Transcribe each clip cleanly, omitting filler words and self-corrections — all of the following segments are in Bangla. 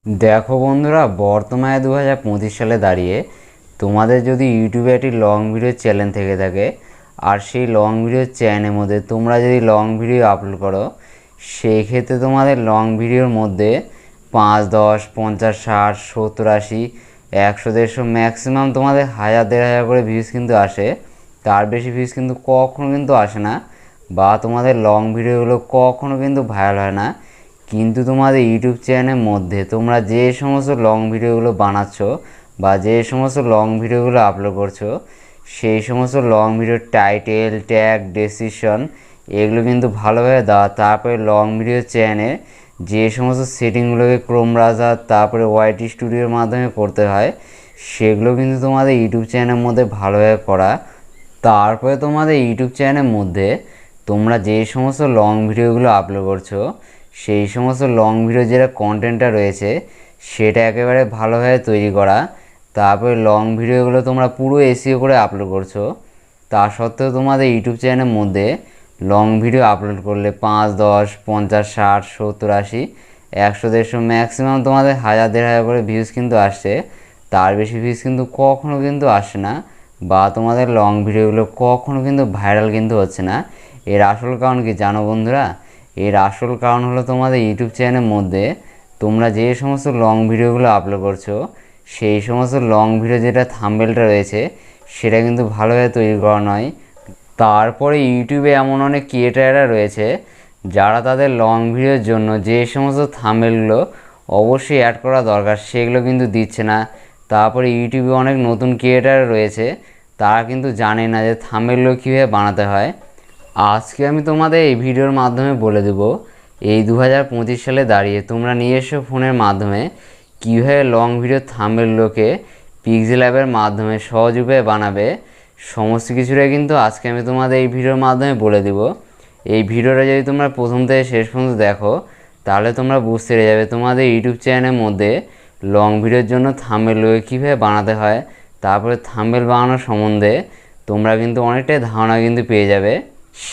দেখো বন্ধুরা, বর্তমানে 2025 সালে দাঁড়িয়ে তোমাদের যদি ইউটিউবে একটি লং ভিডিও চ্যানেল থেকে থাকে, আর সেই লং ভিডিও চ্যানেলের মধ্যে তোমরা যদি লং ভিডিও আপলোড করো, সেই ক্ষেত্রে তোমাদের লং ভিডিওর মধ্যে 5, 10, 50, 60, 70, 80, 100, 150 ম্যাক্সিমাম তোমাদের 1000, 1500 করে ভিউজ কিন্তু আসে। তার বেশি ভিউজ কিন্তু কখনো কিন্তু আসে না, বা তোমাদের লং ভিডিওগুলো কখনো কিন্তু ভাইরাল হয় না। কিন্তু তোমাদের ইউটিউব চ্যানেলের মধ্যে তোমরা যে সমস্ত লং ভিডিওগুলো বানাচ্ছ বা যে সমস্ত লং ভিডিওগুলো আপলোড করছো, সেই সমস্ত লং ভিডিওর টাইটেল, ট্যাগ, ডেসক্রিপশন এগুলো কিন্তু ভালোভাবে দেওয়া। তারপরে লং ভিডিও চ্যানেলে যে সমস্ত সেটিংগুলোকে ক্রোম ব্রাউজার তারপরে ওয়াইটি স্টুডিওর মাধ্যমে করতে হয়, সেগুলো কিন্তু তোমাদের ইউটিউব চ্যানেলের মধ্যে ভালোভাবে করা। তারপরে তোমাদের ইউটিউব চ্যানেলের মধ্যে তোমরা যে সমস্ত লং ভিডিওগুলো আপলোড করছো, সেই সমস্ত লং ভিডিও যেটা কন্টেন্টটা রয়েছে সেটা একেবারে ভালোভাবে তৈরি করা। তারপরে লং ভিডিওগুলো তোমরা পুরো এসইও করে আপলোড করছো। তা সত্ত্বেও তোমাদের ইউটিউব চ্যানেলের মধ্যে লং ভিডিও আপলোড করলে 5, 10, 50, 60, 70, 80, 100, 150 ম্যাক্সিমাম তোমাদের 1000, 1500 করে ভিউজ কিন্তু আসছে। তার বেশি ভিউজ কিন্তু কখনো কিন্তু আসে না, বা তোমাদের লং ভিডিওগুলো কখনো কিন্তু ভাইরাল কিন্তু হচ্ছে না। এর আসল কারণ কি জানো বন্ধুরা? এর আসল কারণ হলো তোমাদের ইউটিউব চ্যানেলের মধ্যে তোমরা যে সমস্ত লং ভিডিওগুলো আপলোড করছো, সেই সমস্ত লং ভিডিও যেটা থাম্বনেলটা রয়েছে সেটা কিন্তু ভালোভাবে তৈরি করা নয়। তারপরে ইউটিউবে এমন অনেক ক্রিয়েটাররা রয়েছে যারা তাদের লং ভিডিওর জন্য যে সমস্ত থাম্বনেলগুলো অবশ্যই অ্যাড করা দরকার সেগুলো কিন্তু দিচ্ছে না। তারপরে ইউটিউবে অনেক নতুন ক্রিয়েটার রয়েছে, তারা কিন্তু জানে না যে থাম্বনেলগুলো কীভাবে বানাতে হয়। আজকে আমি তোমাদের এই ভিডিওর মাধ্যমে বলে দেব, এই 2025 সালে দাঁড়িয়ে তোমরা নিজস্ব ফোনের মাধ্যমে কীভাবে লং ভিডিও থাম্বনেলগুলোকে পিক্সেল অ্যাপের মাধ্যমে সহজ উপায়ে বানাবে। সমস্ত কিছুটাই কিন্তু আজকে আমি তোমাদের এই ভিডিওর মাধ্যমে বলে দেব। এই ভিডিওটা যদি তোমরা প্রথম থেকে শেষ পর্যন্ত দেখো, তাহলে তোমরা বুঝতে পেরে যাবে তোমাদের ইউটিউব চ্যানেলের মধ্যে লং ভিডিওর জন্য থাম্বনেলগুলোকে কীভাবে বানাতে হয়। তারপরে থাম্বনেল বানানোর সম্বন্ধে তোমরা কিন্তু অনেকটাই ধারণা কিন্তু পেয়ে যাবে।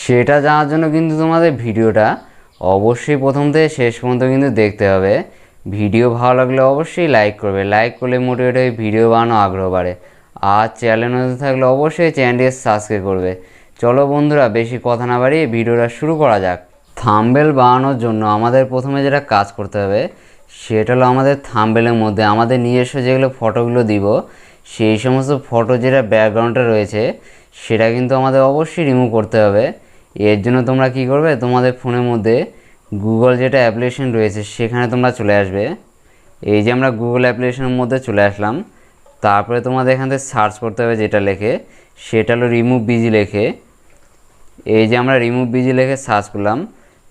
সেটা জানার জন্য কিন্তু তোমাদের ভিডিওটা অবশ্যই প্রথম থেকে শেষ পর্যন্ত কিন্তু দেখতে হবে। ভিডিও ভালো লাগলে অবশ্যই লাইক করবে, লাইক করলে মোটিভেট হয়ে ভিডিও বানানো আগ্রহ বাড়ে। আর চ্যানেল নতুন থাকলে অবশ্যই চ্যানেলটি সাবস্ক্রাইব করবে। চলো বন্ধুরা, বেশি কথা না বাড়িয়ে ভিডিওটা শুরু করা যাক। থাম্বনেল বানানোর জন্য আমাদের প্রথমে যেটা কাজ করতে হবে সেটা হলো আমাদের থাম্বনেলের মধ্যে আমাদের নিজস্ব যেগুলো ফটোগুলো দিব, সেই সমস্ত ফটো যেটা ব্যাকগ্রাউন্ডে রয়েছে সেটা কিন্তু আমাদের অবশ্যই রিমুভ করতে হবে। এর জন্য তোমরা কি করবে, তোমাদের ফোনের মধ্যে গুগল যেটা অ্যাপ্লিকেশন রয়েছে সেখানে তোমরা চলে আসবে। এই যে আমরা গুগল অ্যাপ্লিকেশনের মধ্যে চলে আসলাম। তারপরে তোমাদের এখান থেকে সার্চ করতে হবে, যেটা লেখে সেটা হলো রিমুভ বিজি লেখে। এই যে আমরা রিমুভ বিজি লেখে সার্চ করলাম,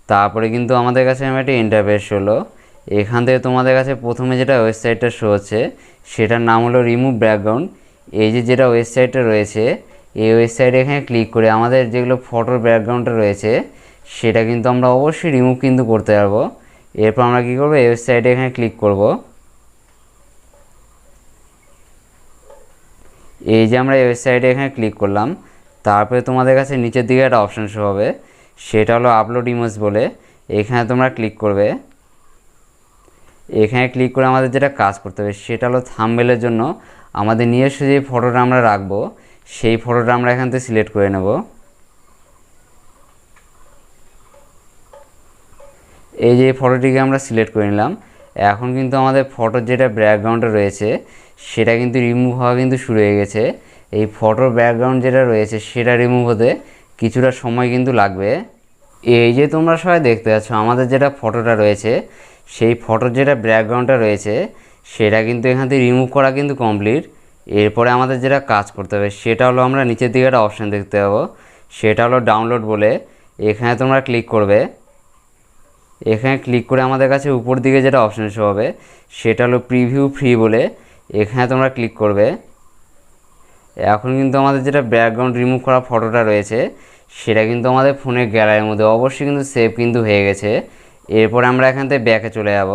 তারপরে কিন্তু আমাদের কাছে একটা ইন্টারফেস হলো। এখান থেকে তোমাদের কাছে প্রথমে যেটা ওয়েবসাইটটা শো হচ্ছে সেটার নাম হলো রিমুভ ব্যাকগ্রাউন্ড। এই যে যেটা ওয়েবসাইটটা রয়েছে, এই ওয়েবসাইটে এখানে ক্লিক করে আমাদের যেগুলো ফটোর ব্যাকগ্রাউন্ডটা রয়েছে সেটা কিন্তু আমরা অবশ্যই রিমুভ কিন্তু করতে পারবো। এরপর আমরা কী করবো, এই ওয়েবসাইটে এখানে ক্লিক করব। এই যে আমরা এই ওয়েবসাইটে এখানে ক্লিক করলাম, তারপরে তোমাদের কাছে নিচের দিকে একটা অপশান শো হবে, সেটা হলো আপলোড ইমেজ বলে। এখানে তোমরা ক্লিক করবে। এখানে ক্লিক করে আমাদের যেটা কাজ করতে হবে সেটা হলো থাম্বনেলের জন্য আমাদের নিজস্ব যে ফটোটা আমরা রাখবো সেই ফটোটা আমরা এখান থেকে সিলেক্ট করে নেব। এই যে ফটোটিকে আমরা সিলেক্ট করে নিলাম। এখন কিন্তু আমাদের ফটোর যেটা ব্যাকগ্রাউন্ডে রয়েছে সেটা কিন্তু রিমুভ হওয়া কিন্তু শুরু হয়ে গেছে। এই ফটোর ব্যাকগ্রাউন্ড যেটা রয়েছে সেটা রিমুভ হতে কিছুটা সময় কিন্তু লাগবে। এই যে তোমরা সবাই দেখতে পাচ্ছ আমাদের যেটা ফটোটা রয়েছে, সেই ফটোর যেটা ব্যাকগ্রাউন্ডটা রয়েছে সেটা কিন্তু এখান থেকে রিমুভ করা কিন্তু কমপ্লিট। এরপরে আমাদের যেটা কাজ করতে হবে সেটা হলো আমরা নিচের দিকে একটা অপশান দেখতে পাবো, সেটা হলো ডাউনলোড বলে। এখানে তোমরা ক্লিক করবে। এখানে ক্লিক করে আমাদের কাছে উপর দিকে যেটা অপশান শো হবে সেটা হলো প্রিভিউ ফ্রি বলে। এখানে তোমরা ক্লিক করবে। এখন কিন্তু আমাদের যেটা ব্যাকগ্রাউন্ড রিমুভ করা ফটোটা রয়েছে সেটা কিন্তু আমাদের ফোনের গ্যালারির মধ্যে অবশ্যই কিন্তু সেভ কিন্তু হয়ে গেছে। এরপরে আমরা এখান থেকে ব্যাকে চলে যাব।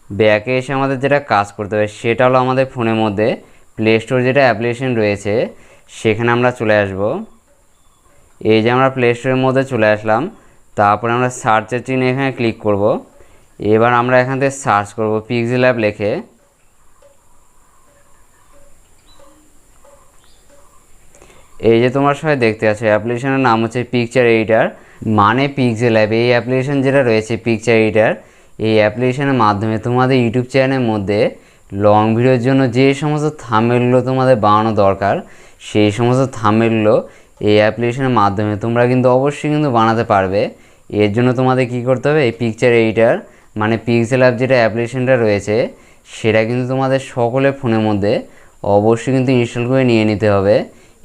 ব্যাকে এসে আমাদের যেটা কাজ করতে হবে সেটা হলো আমাদের ফোনের মধ্যে প্লে স্টোর যেটা অ্যাপ্লিকেশন রয়েছে সেখানে আমরা চলে আসব। এই যে আমরা প্লে স্টোরের মধ্যে চলে আসলাম, তারপরে আমরা সার্চের চিহ্নে এখানে ক্লিক করব। এবার আমরা এখান থেকে সার্চ করব পিক্সেল অ্যাপ লিখে। এই যে তোমরা সবাই দেখতে পাচ্ছ অ্যাপ্লিকেশনের নাম হচ্ছে পিকচার এডিটর, মানে পিক্সেল অ্যাপ। এই অ্যাপ্লিকেশন যেটা রয়েছে পিকচার এডিটর, এই অ্যাপ্লিকেশনের মাধ্যমে তোমাদের ইউটিউব চ্যানেলের মধ্যে লং ভিডিওর জন্য যে সমস্ত থাম্বনেলগুলো তোমাদের বানানো দরকার, সেই সমস্ত থাম্বনেলগুলো এই অ্যাপ্লিকেশনের মাধ্যমে তোমরা কিন্তু অবশ্যই কিন্তু বানাতে পারবে। এর জন্য তোমাদের কি করতে হবে, এই পিকচার এডিটর মানে পিক্সেল অ্যাপ যেটা অ্যাপ্লিকেশনটা রয়েছে, সেটা কিন্তু তোমাদের সকলের ফোনের মধ্যে অবশ্যই কিন্তু ইনস্টল করে নিয়ে নিতে হবে।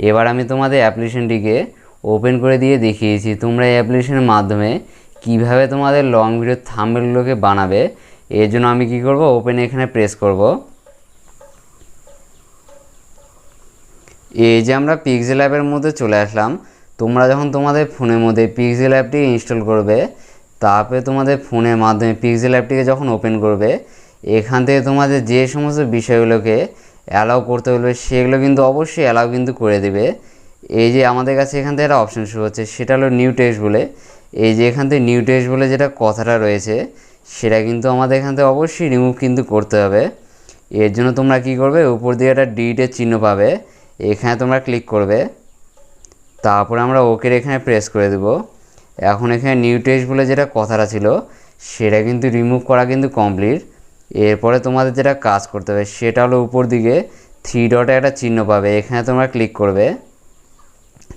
এবার আমি তোমাদের অ্যাপ্লিকেশনটিকে ওপেন করে দিয়ে দেখিয়েছি তোমরা এই অ্যাপ্লিকেশনের মাধ্যমে কিভাবে তোমাদের লং ভিডিও থাম্বনেলগুলোকে বানাবে। এর জন্য আমি কি করব, ওপেন এখানে প্রেস করব। এই যে আমরা পিক্সেল অ্যাপের মধ্যে চলে আসলাম। তোমরা যখন তোমাদের ফোনের মধ্যে পিক্সেল অ্যাপটি ইনস্টল করবে, তারপরে তোমাদের ফোনের মাধ্যমে পিক্সেল অ্যাপটিকে যখন ওপেন করবে, এখান থেকে তোমাদের যে সমস্ত বিষয়গুলোকে অ্যালাউ করতে বলবে সেগুলো কিন্তু অবশ্যই অ্যালাউ কিন্তু করে দেবে। এই যে আমাদের কাছে এখান থেকে একটা অপশান শুরু হচ্ছে, সেটা হলো নিউ টেক্সট বলে। এই যে এখান থেকে নিউ টেক্সট বলে যেটা কথাটা রয়েছে, সেটা কিন্তু আমাদের এখান থেকে অবশ্যই রিমুভ কিন্তু করতে হবে। এর জন্য তোমরা কি করবে, উপর দিয়ে একটা ডিলিটের চিহ্ন পাবে, এখানে তোমরা ক্লিক করবে। তারপরে আমরা ওকের এখানে প্রেস করে দেব। এখন এখানে নিউ টেক্সট বলে যেটা কথাটা ছিল, সেটা কিন্তু রিমুভ করা কিন্তু কমপ্লিট। এরপরে তোমাদের যেটা কাজ করতে হবে, সেটা হলো উপর দিকে থ্রি ডটে একটা চিহ্ন পাবে, এখানে তোমরা ক্লিক করবে।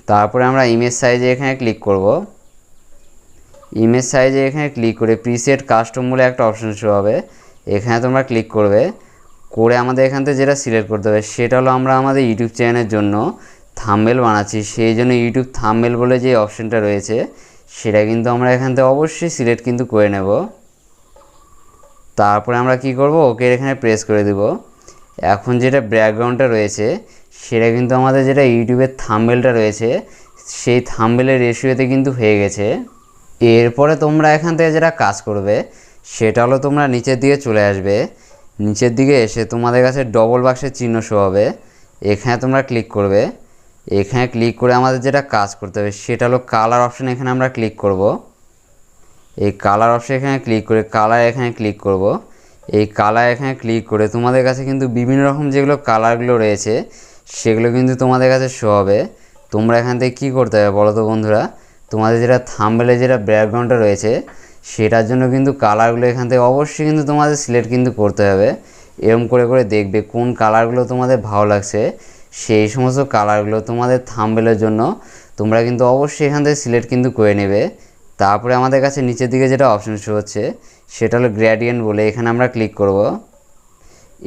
তারপরে আমরা ইমেজ সাইজে এখানে ক্লিক করব। ইমেজ সাইজে এখানে ক্লিক করে প্রিসেট কাস্টম বলে একটা অপশন শো হবে, এখানে তোমরা ক্লিক করবে। করে আমাদের এখান থেকে যেটা সিলেক্ট করতে হবে, সেটা হলো আমরা আমাদের ইউটিউব চ্যানেলের জন্য থাম্বনেল বানাচ্ছি, সেই জন্য ইউটিউব থাম্বনেল বলে যে অপশানটা রয়েছে, সেটা কিন্তু আমরা এখান থেকে অবশ্যই সিলেক্ট কিন্তু করে নেব। তারপরে আমরা কি করব, ওকে এখানে প্রেস করে দেব। এখন যেটা ব্যাকগ্রাউন্ডটা রয়েছে, সেটা কিন্তু আমাদের যেটা ইউটিউবের থাম্বনেলটা রয়েছে, সেই থাম্বনেলের রেশিওতে কিন্তু হয়ে গেছে। এরপরে তোমরা এখান থেকে যেটা কাজ করবে, সেটা হলো তোমরা নিচের দিকে চলে আসবে। নিচের দিকে এসে তোমাদের কাছে ডবল বাক্সের চিহ্ন শো হবে, এখানে তোমরা ক্লিক করবে। এখানে ক্লিক করে আমাদের যেটা কাজ করতে হবে, সেটা হলো কালার অপশান, এখানে আমরা ক্লিক করব। এই কালার অপশান এখানে ক্লিক করে কালার এখানে ক্লিক করব। এই কালার এখানে ক্লিক করে তোমাদের কাছে কিন্তু বিভিন্ন রকম যেগুলো কালারগুলো রয়েছে, সেগুলো কিন্তু তোমাদের কাছে শো হবে। তোমরা এখান থেকে কী করতে হবে বলো তো বন্ধুরা, তোমাদের যেটা থাম্বনেলে যেটা ব্যাকগ্রাউন্ডটা রয়েছে, সেটার জন্য কিন্তু কালারগুলো এখান থেকে অবশ্যই কিন্তু তোমাদের সিলেক্ট কিন্তু করতে হবে। এরকম করে করে দেখবে কোন কালারগুলো তোমাদের ভালো লাগছে, সেই সমস্ত কালারগুলো তোমাদের থাম্বনেলের জন্য তোমরা কিন্তু অবশ্যই এখান থেকে সিলেক্ট কিন্তু করে নেবে। তারপরে আমাদের কাছে নিচের দিকে যেটা অপশন শো হচ্ছে, সেটা হলো গ্রেডিয়েন্ট বলে, এখানে আমরা ক্লিক করব।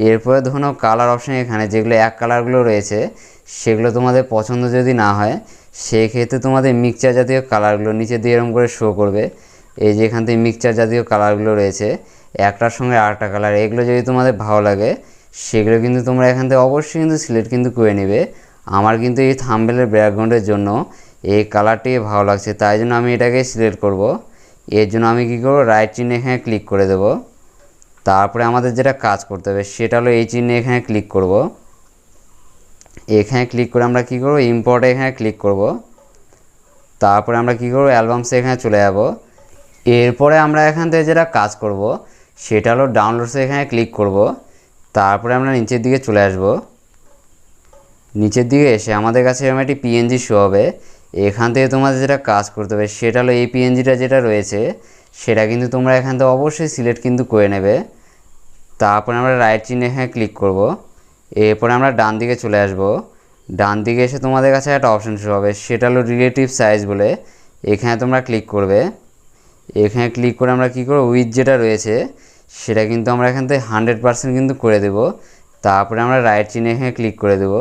এরপরে ধরুন কালার অপশান, এখানে যেগুলো এক কালারগুলো রয়েছে, সেগুলো তোমাদের পছন্দ যদি না হয়, সেই ক্ষেত্রে তোমাদের মিক্সচার জাতীয় কালারগুলো নিচে দিয়ে এরকম করে শো করবে। এই যে এখান থেকে মিক্সচার জাতীয় কালারগুলো রয়েছে, একটার সঙ্গে আরেকটা কালার, এগুলো যদি তোমাদের ভালো লাগে, সেগুলো কিন্তু তোমরা এখান থেকে অবশ্যই কিন্তু সিলেক্ট কিন্তু করে নেবে। আমার কিন্তু এই থাম্বনেলের ব্যাকগ্রাউন্ডের জন্য এই কালারটি ভালো লাগছে, তাই জন্য আমি এটাকে সিলেক্ট করব। এর জন্য আমি কী করব, রাইট চিহ্নে এখানে ক্লিক করে দেব। তারপরে আমাদের যেটা কাজ করতে হবে, সেটা হলো এই চিহ্নে এখানে ক্লিক করব। এখানে ক্লিক করে আমরা কী করব, ইম্পোর্টে এখানে ক্লিক করব। তারপরে আমরা কী করব, অ্যালবামসে এখানে চলে যাব। এরপরে আমরা এখান থেকে যেটা কাজ করব, সেটা হলো ডাউনলোডসে এখানে ক্লিক করব। তারপরে আমরা নিচের দিকে চলে আসব। নিচের দিকে এসে আমাদের কাছে এরকম একটি পিএনজি শো হবে, এখান থেকে তোমাদের যেটা কাজ করতে হবে, সেটা হলো এই পিএনজিটা যেটা রয়েছে, সেটা কিন্তু তোমরা এখান থেকে অবশ্যই সিলেক্ট কিন্তু করে নেবে। তারপরে আমরা রাইট চিহ্নে এখানে ক্লিক করব। এরপরে আমরা ডান দিকে চলে আসব। ডান দিকে এসে তোমাদের কাছে একটা অপশান শো হবে, সেটা হলো রিলেটিভ সাইজ বলে, এখানে তোমরা ক্লিক করবে। এখানে ক্লিক করে আমরা কী করব, উইথ যেটা রয়েছে, সেটা কিন্তু আমরা এখান থেকে 100% কিন্তু করে দেব। তারপরে আমরা রাইট চিহ্নে এখানে ক্লিক করে দেব।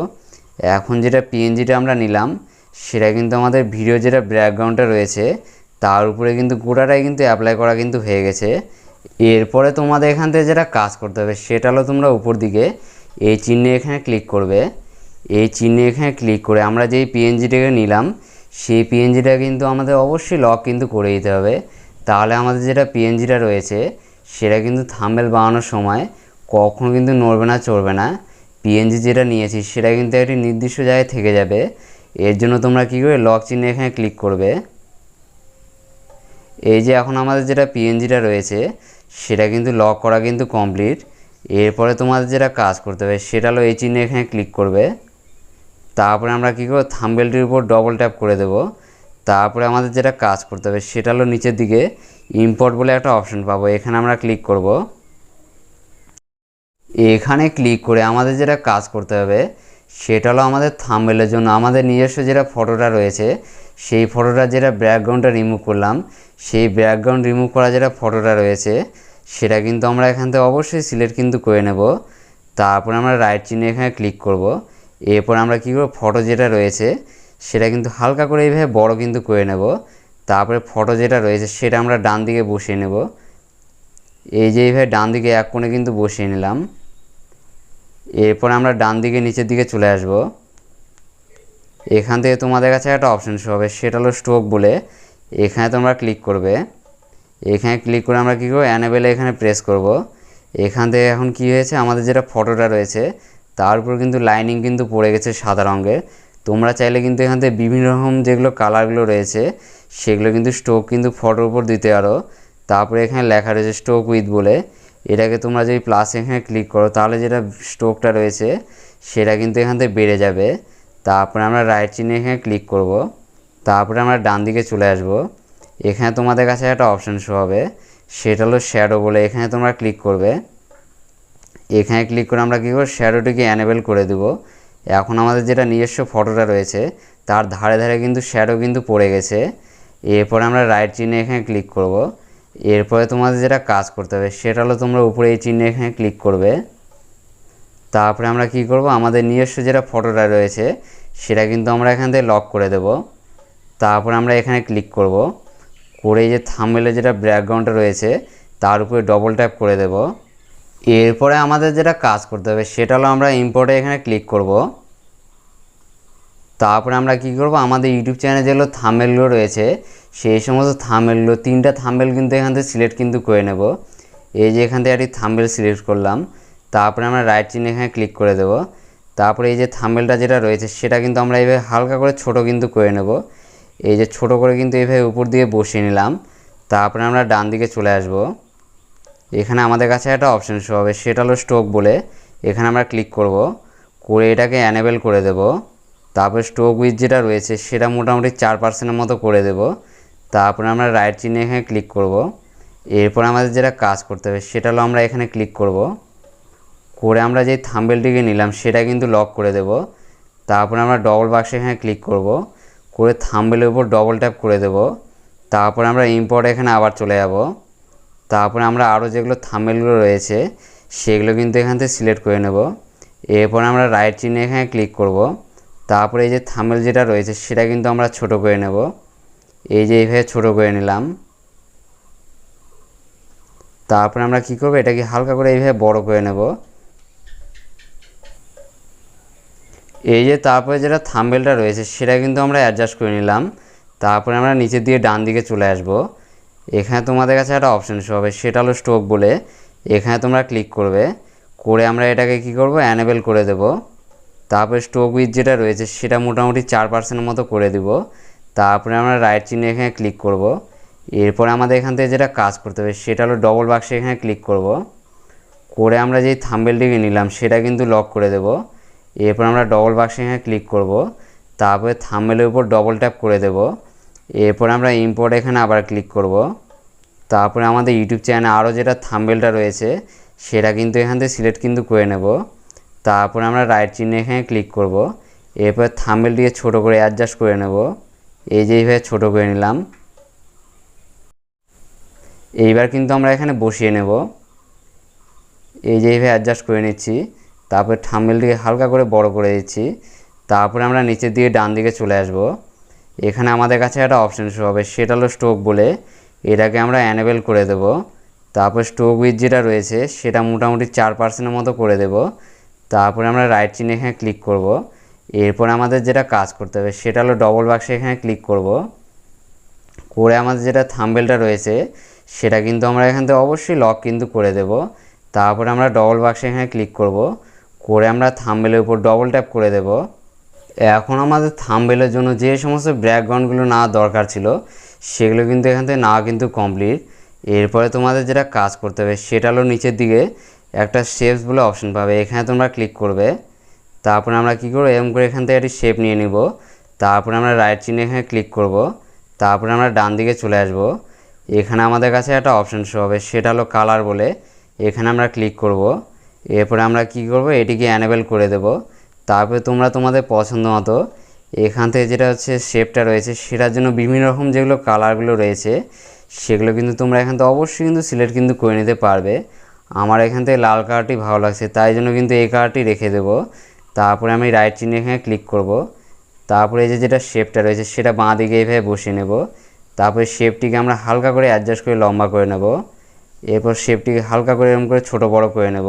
এখন যেটা পিএনজিটা আমরা নিলাম, সেটা কিন্তু আমাদের ভিডিও যেটা ব্যাকগ্রাউন্ডটা রয়েছে, তার উপরে কিন্তু গোটাটাই কিন্তু অ্যাপ্লাই করা কিন্তু হয়ে গেছে। এরপরে তোমাদের এখান থেকে যেটা কাজ করতে হবে, সেটা হলো তোমরা উপর দিকে এই চিহ্নে এখানে ক্লিক করবে। এই চিহ্নে এখানে ক্লিক করে আমরা যেই পিএনজিটাকে নিলাম, সেই পিএনজিটা কিন্তু আমাদের অবশ্যই লক কিন্তু করে দিতে হবে। তাহলে আমাদের যেটা পিএনজিটা রয়েছে, সেটা কিন্তু থাম্বনেল বানানোর সময় কখনো কিন্তু নড়বে না, চড়বে না। পিএনজি যেটা নিয়েছি, সেটা কিন্তু একটি নির্দিষ্ট জায়গায় থেকে যাবে। এর জন্য তোমরা কী করে, লক চিহ্নে এখানে ক্লিক করবে। এই যে এখন আমাদের যেটা পিএনজিটা রয়েছে সেটা কিন্তু লক করা কিন্তু কমপ্লিট। এরপরে তোমাদের যেটা কাজ করতে হবে সেটা হলো এই চিহ্নে এখানে ক্লিক করবে। তারপরে আমরা কী করব, থাম্বনেলটির উপর ডবল ট্যাপ করে দেব। তারপরে আমাদের যেটা কাজ করতে হবে সেটা হলো নিচের দিকে ইম্পোর্ট বলে একটা অপশন পাবো, এখানে আমরা ক্লিক করব। এখানে ক্লিক করে আমাদের যেটা কাজ করতে হবে সেটা হলো আমাদের থাম্বনেলের জন্য আমাদের নিজস্ব যেটা ফটোটা রয়েছে সেই ফটোটা যেটা ব্যাকগ্রাউন্ডটা রিমুভ করলাম, সেই ব্যাকগ্রাউন্ড রিমুভ করা যেটা ফটোটা রয়েছে সেটা কিন্তু আমরা এখান থেকে অবশ্যই সিলেক্ট কিন্তু করে নেব। তারপর আমরা রাইট চিহ্নে এখানে ক্লিক করব। এরপর আমরা কী করব, ফটো যেটা রয়েছে সেটা কিন্তু হালকা করে এইভাবে বড় কিন্তু করে নেব। তারপরে ফটো যেটা রয়েছে সেটা আমরা ডান দিকে বসিয়ে নেব। এই যে এইভাবে ডান দিকে এক কোণে কিন্তু বসিয়ে নিলাম। এরপর আমরা ডান দিকে নিচের দিকে চলে আসব। এখান থেকে তোমাদের কাছে একটা অপশন শো হবে, সেটা হলো স্ট্রোক বলে, এখানে তোমরা ক্লিক করবে। এখানে ক্লিক করে আমরা কী করব, অ্যানেবেলে এখানে প্রেস করব। এখান থেকে এখন কি হয়েছে, আমাদের যেটা ফটোটা রয়েছে তার উপর কিন্তু লাইনিং কিন্তু পড়ে গেছে সাদা রঙের। তোমরা চাইলে কিন্তু এখান থেকে বিভিন্ন রকম যেগুলো কালারগুলো রয়েছে সেগুলো কিন্তু স্ট্রোক কিন্তু ফটোর উপর দিতে পারো। তারপরে এখানে লেখা রয়েছে স্ট্রোক উইথ বলে, এটাকে তোমরা যদি প্লাস এখানে ক্লিক করো তাহলে যেটা স্ট্রোকটা রয়েছে সেটা কিন্তু এখান থেকে বেড়ে যাবে। তারপরে আমরা রাইট চিহ্নে এখানে ক্লিক করব। তারপরে আমরা ডান দিকে চলে আসব। এখানে তোমাদের কাছে একটা অপশান শো হবে, সেটা হলো শ্যাডো বলে, এখানে তোমরা ক্লিক করবে। এখানে ক্লিক করে আমরা কী করব, শ্যাডোটিকে অ্যানেবেল করে দেব। এখন আমাদের যেটা নিজস্ব ফটোটা রয়েছে তার ধারে ধারে কিন্তু শ্যাডো কিন্তু পড়ে গেছে। এরপরে আমরা রাইট চিহ্নে এখানে ক্লিক করব। এরপরে তোমাদের যেটা কাজ করতে হবে সেটা হলো তোমরা উপরে এই চিহ্নে এখানে ক্লিক করবে। তারপরে আমরা কি করব, আমাদের নিজস্ব যেটা ফটোটা রয়েছে সেটা কিন্তু আমরা এখান থেকে লক করে দেব। তারপরে আমরা এখানে ক্লিক করব, করে এই যে থাম্বনেলে যেটা ব্যাকগ্রাউন্ডটা রয়েছে তার উপরে ডবল ট্যাপ করে দেব। এরপরে আমাদের যেটা কাজ করতে হবে সেটা হলো আমরা ইম্পোর্টে এখানে ক্লিক করব। তারপরে আমরা কি করব, আমাদের ইউটিউব চ্যানেলে যেগুলো থাম্বনেলগুলো রয়েছে সেই সমস্ত থাম্বনেলগুলো 3টা থাম্বনেল কিন্তু এখান থেকে সিলেক্ট কিন্তু করে নেব। এই যে এখান থেকে একটি থাম্বনেল সিলেক্ট করলাম। তারপরে আমরা রাইট চিহ্নে এখানে ক্লিক করে দেব। তারপরে এই যে থাম্বনেলটা যেটা রয়েছে সেটা কিন্তু আমরা এইভাবে হালকা করে ছোট কিন্তু করে নেব। এই যে ছোট করে কিন্তু এইভাবে উপর দিকে বসিয়ে নিলাম। তারপরে আমরা ডান দিকে চলে আসব। এখানে আমাদের কাছে একটা অপশান শো হবে, সেটা হলো স্ট্রোক বলে, এখানে আমরা ক্লিক করব, করে এটাকে অ্যানেবেল করে দেব। তারপরে স্ট্রোক উইথ যেটা রয়েছে সেটা মোটামুটি 4% মতো করে দেব। তারপরে আমরা রাইট চিহ্নে এখানে ক্লিক করব। এরপর আমাদের যেটা কাজ করতে হবে সেটা হলো আমরা এখানে ক্লিক করব, করে আমরা যে থাম্বনেলটিকে নিলাম সেটা কিন্তু লক করে দেব। তারপরে আমরা ডবল বাক্সে এখানে ক্লিক করব, করে থাম্বনেলের উপর ডবল ট্যাপ করে দেব। তারপরে আমরা ইম্পোর্ট এখানে আবার চলে যাব। তারপরে আমরা আরও যেগুলো থাম্বনেলগুলো রয়েছে সেগুলো কিন্তু এখান থেকে সিলেক্ট করে নেব। এরপর আমরা রাইট চিহ্নে এখানে ক্লিক করব। তারপরে এই যে থাম্বনেল যেটা রয়েছে সেটা কিন্তু আমরা ছোট করে নেব। এই যে এইভাবে ছোট করে নিলাম। তারপরে আমরা কি করব, এটাকে হালকা করে এইভাবে বড় করে নেব। এই যে তারপরে যেটা থাম্বনেলটা রয়েছে সেটা কিন্তু আমরা অ্যাডজাস্ট করে নিলাম। তারপরে আমরা নিচের দিকে ডান দিকে চলে আসব। এখানে তোমাদের কাছে একটা অপশান শো হবে, সেটা হলো স্ট্রোক বলে, এখানে তোমরা ক্লিক করবে, করে আমরা এটাকে কি করব, অ্যানেবেল করে দেব। তারপরে স্ট্রোক উইথ যেটা রয়েছে সেটা মোটামুটি 4% মতো করে দিব। তারপরে আমরা রাইট চিহ্নে এখানে ক্লিক করব। এরপর আমাদের এখান থেকে যেটা কাজ করতে হবে সেটা হলো ডবল বাক্সে এখানে ক্লিক করব, করে আমরা যেই থাম্বনেলটিকে নিলাম সেটা কিন্তু লক করে দেব। এরপর আমরা ডবল বাক্সে এখানে ক্লিক করব। তারপরে থাম্বনেলের উপর ডবল ট্যাপ করে দেব। এরপর আমরা ইম্পোর্ট এখানে আবার ক্লিক করব। তারপরে আমাদের ইউটিউব চ্যানেলে আরও যেটা থাম্বনেলটা রয়েছে সেটা কিন্তু এখান থেকে সিলেক্ট কিন্তু করে নেব। তারপরে আমরা রাইট চিহ্নে এখানে ক্লিক করব। এরপর থাম্বনেলটিকে ছোট করে অ্যাডজাস্ট করে নেব। এই যে এইভাবে ছোট করে নিলাম। এইবার কিন্তু আমরা এখানে বসিয়ে নেব। এই যে এইভাবে অ্যাডজাস্ট করে নিচ্ছি। তারপরে থাম্বনেলটিকে হালকা করে বড় করে দিচ্ছি। তারপরে আমরা নিচের দিকে ডান দিকে চলে আসব। এখানে আমাদের কাছে একটা অপশান শো হবে, সেটা হলো স্ট্রোক বলে, এটাকে আমরা অ্যানেবেল করে দেব। তারপর স্ট্রোক উইথ যেটা রয়েছে সেটা মোটামুটি 4% মতো করে দেব। তারপরে আমরা রাইট চিহ্নে এখানে ক্লিক করব। এরপর আমাদের যেটা কাজ করতে হবে সেটা হলো ডবল বাক্সে এখানে ক্লিক করব, করে আমাদের যেটা থাম্বনেলটা রয়েছে সেটা কিন্তু আমরা এখান থেকে অবশ্যই লক কিন্তু করে দেব। তারপরে আমরা ডবল বাক্সে এখানে ক্লিক করব, করে আমরা থাম্বনেলের উপর ডবল ট্যাপ করে দেব। এখন আমাদের থাম্বনেলের জন্য যে সমস্ত ব্যাকগ্রাউন্ডগুলো না দরকার ছিল সেগুলো কিন্তু এখান থেকে না কিন্তু কমপ্লিট। এরপরে তোমাদের যেটা কাজ করতে হবে সেটা হলো নিচের দিকে একটা শেপস বলে অপশন পাবে, এখানে তোমরা ক্লিক করবে। তারপরে আমরা কী করবো, এরকম করে এখান থেকে একটি শেপ নিয়ে নিব। তারপরে আমরা রাইট চিহ্নে এখানে ক্লিক করব। তারপরে আমরা ডান দিকে চলে আসব। এখানে আমাদের কাছে একটা অপশান শো হবে, সেটা হলো কালার বলে, এখানে আমরা ক্লিক করব। এরপরে আমরা কি করব, এটিকে অ্যানেবল করে দেব। তারপরে তোমরা তোমাদের পছন্দ মতো এখান থেকে যেটা হচ্ছে শেপটা রয়েছে সেটার জন্য বিভিন্ন রকম যেগুলো কালারগুলো রয়েছে সেগুলো কিন্তু তোমরা এখান থেকে অবশ্যই কিন্তু সিলেক্ট কিন্তু করে নিতে পারবে। আমার এখান থেকে লাল কালারটি ভালো লাগছে, তাই জন্য কিন্তু এই কালারটি রেখে দেব। তারপরে আমি রাইট চিহ্নে এখানে ক্লিক করব। তারপরে এই যে যেটা শেপটা রয়েছে সেটা বাঁ দিকে এইভাবে বসিয়ে নেব। তারপরে শেপটিকে আমরা হালকা করে অ্যাডজাস্ট করে লম্বা করে নেব। এরপর শেপটিকে হালকা করে এরকম করে ছোটো বড়ো করে নেব।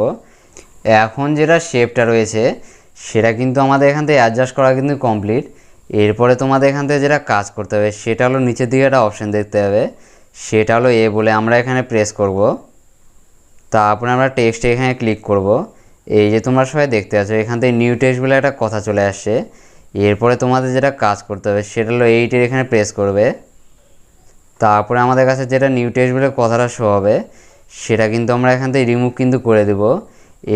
এখন যেটা শেপটা রয়েছে সেটা কিন্তু আমাদের এখান থেকে অ্যাডজাস্ট করা কিন্তু কমপ্লিট। এরপরে তোমাদের এখান থেকে যেটা কাজ করতে হবে সেটা হলো নিচের দিকে একটা অপশান দেখতে হবে, সেটা হলো এ বলে আমরা এখানে প্রেস করব। তারপরে আমরা টেক্সটে এখানে ক্লিক করব। এই যে তোমরা সবাই দেখতে পাচ্ছ এখান থেকে নিউ টেক্সট বলে একটা কথা চলে আসছে। এরপরে তোমাদের যেটা কাজ করতে হবে সেটা হলো এইটের এখানে প্রেস করবে। তারপরে আমাদের কাছে যেটা নিউ টেক্সট বলে কথাটা শো হবে সেটা কিন্তু আমরা এখান থেকে রিমুভ কিন্তু করে দেব।